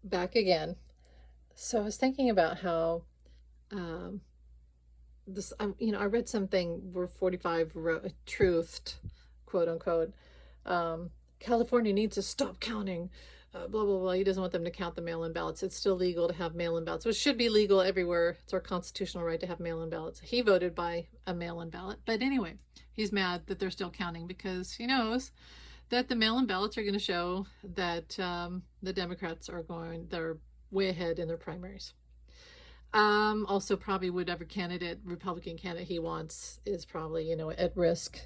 back again. So I was thinking about how um, I read something where 45 truthed, quote unquote. Um, California needs to stop counting. Blah blah blah. He doesn't want them to count the mail-in ballots. It's still legal to have mail-in ballots, which should be legal everywhere. It's our constitutional right to have mail-in ballots. He voted by a mail-in ballot, but anyway, he's mad that they're still counting because he knows that the mail-in ballots are going to show that the Democrats they're way ahead in their primaries. Also, probably whatever Republican candidate he wants is probably, at risk.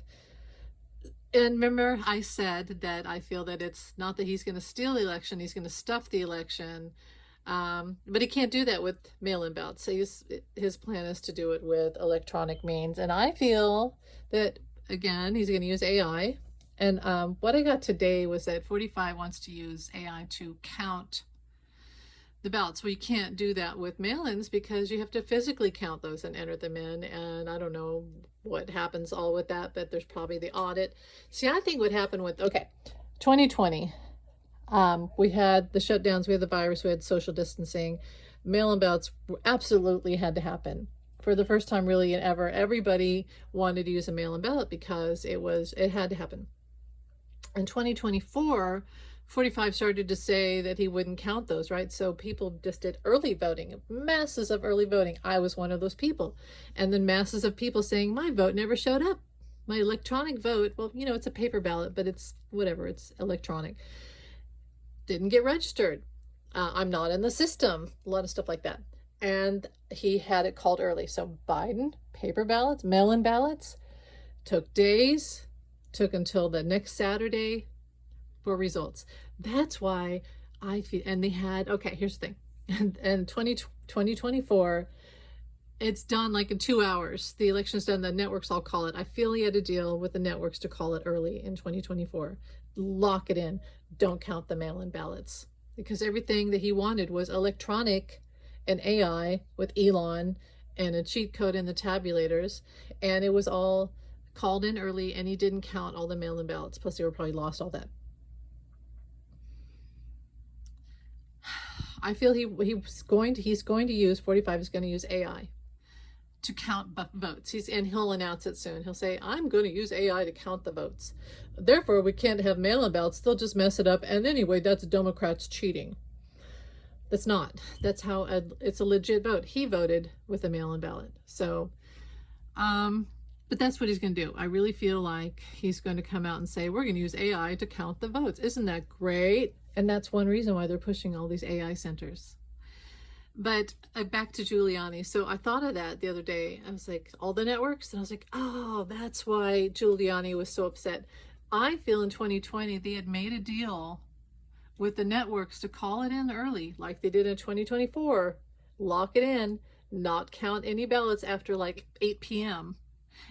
And remember, I said that I feel that it's not that he's going to steal the election, he's going to stuff the election. But he can't do that with mail-in ballots. So his plan is to do it with electronic means. And I feel that, again, he's going to use AI. And what I got today was that 45 wants to use AI to count the ballots. Well, you can't do that with mail-ins because you have to physically count those and enter them in. And I don't know what happens all with that, but there's probably the audit. See, I think what happened with, 2020, we had the shutdowns, we had the virus, we had social distancing. Mail-in ballots absolutely had to happen. For the first time really and ever, everybody wanted to use a mail-in ballot because it had to happen. In 2024, 45 started to say that he wouldn't count those, right? So people just did early voting, masses of early voting. I was one of those people. And then masses of people saying, my vote never showed up. My electronic vote, well, it's a paper ballot, but it's whatever, it's electronic. Didn't get registered. I'm not in the system, a lot of stuff like that. And he had it called early. So Biden, paper ballots, mail-in ballots, took days, took until the next Saturday for results. That's why I feel, and they had, okay, here's the thing. And 2024, it's done like in 2 hours. The election's done, the networks all call it. I feel he had a deal with the networks to call it early in 2024. Lock it in. Don't count the mail-in ballots. Because everything that he wanted was electronic and AI with Elon and a cheat code in the tabulators. And it was all called in early, and he didn't count all the mail-in ballots. Plus, they were probably lost all that. I feel he's going to use 45 is going to use AI to count votes. And he'll announce it soon. He'll say, I'm going to use AI to count the votes. Therefore, we can't have mail-in ballots. They'll just mess it up. And anyway, that's Democrats cheating. That's not. That's how it's a legit vote. He voted with a mail-in ballot. So, but that's what he's going to do. I really feel like he's going to come out and say, we're going to use AI to count the votes. Isn't that great? And that's one reason why they're pushing all these AI centers. But back to Giuliani. So I thought of that the other day. I was like, all the networks? And I was like, oh, that's why Giuliani was so upset. I feel in 2020, they had made a deal with the networks to call it in early, like they did in 2024. Lock it in, not count any ballots after like 8 p.m.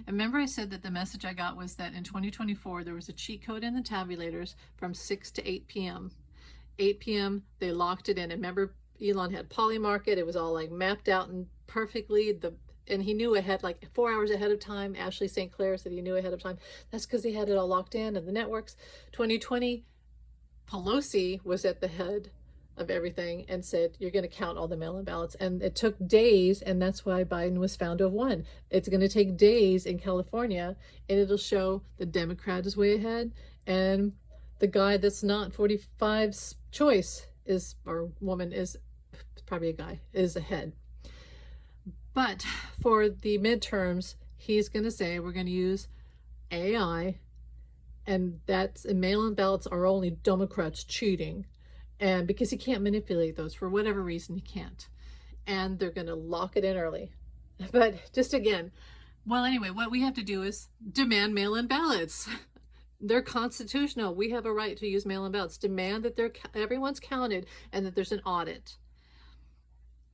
And remember I said that the message I got was that in 2024, there was a cheat code in the tabulators from 6 to 8 p.m. 8 p.m., they locked it in. And remember, Elon had Polymarket. It was all like mapped out and perfectly. And he knew ahead, like 4 hours ahead of time. Ashley St. Clair said he knew ahead of time. That's because they had it all locked in and the networks. 2020, Pelosi was at the head of everything and said, you're going to count all the mail-in ballots. And it took days, and that's why Biden was found to have won. It's going to take days in California, and it'll show the Democrat is way ahead, and the guy that's not 45's choice is, or woman is, probably a guy, is ahead. But for the midterms, he's going to say we're going to use AI, and mail-in ballots are only Democrats cheating. And because he can't manipulate those for whatever reason, he can't. And they're going to lock it in early. But just again, well, anyway, what we have to do is demand mail-in ballots. They're constitutional. We have a right to use mail-in ballots. Demand that everyone's counted and that there's an audit.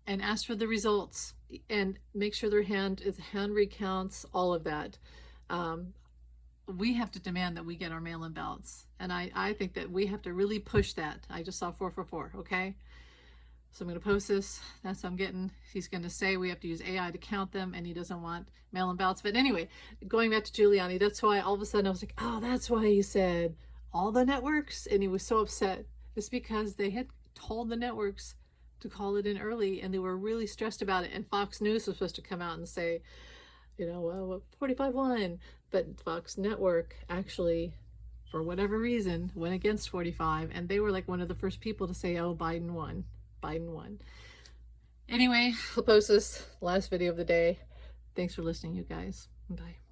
And ask for the results and make sure their hand recounts, all of that. We have to demand that we get our mail-in ballots. And I think that we have to really push that. I just saw 444, okay? So I'm going to post this. That's what I'm getting. He's going to say we have to use AI to count them, and he doesn't want mail-in ballots. But anyway, going back to Giuliani, that's why all of a sudden I was like, oh, that's why he said all the networks. And he was so upset. It's because they had told the networks to call it in early, and they were really stressed about it. And Fox News was supposed to come out and say, you know, well, 45 won, but Fox Network actually, for whatever reason, went against 45, and they were like one of the first people to say, oh, Biden won. Biden won. Anyway, I'll post this last video of the day. Thanks for listening, you guys. Bye.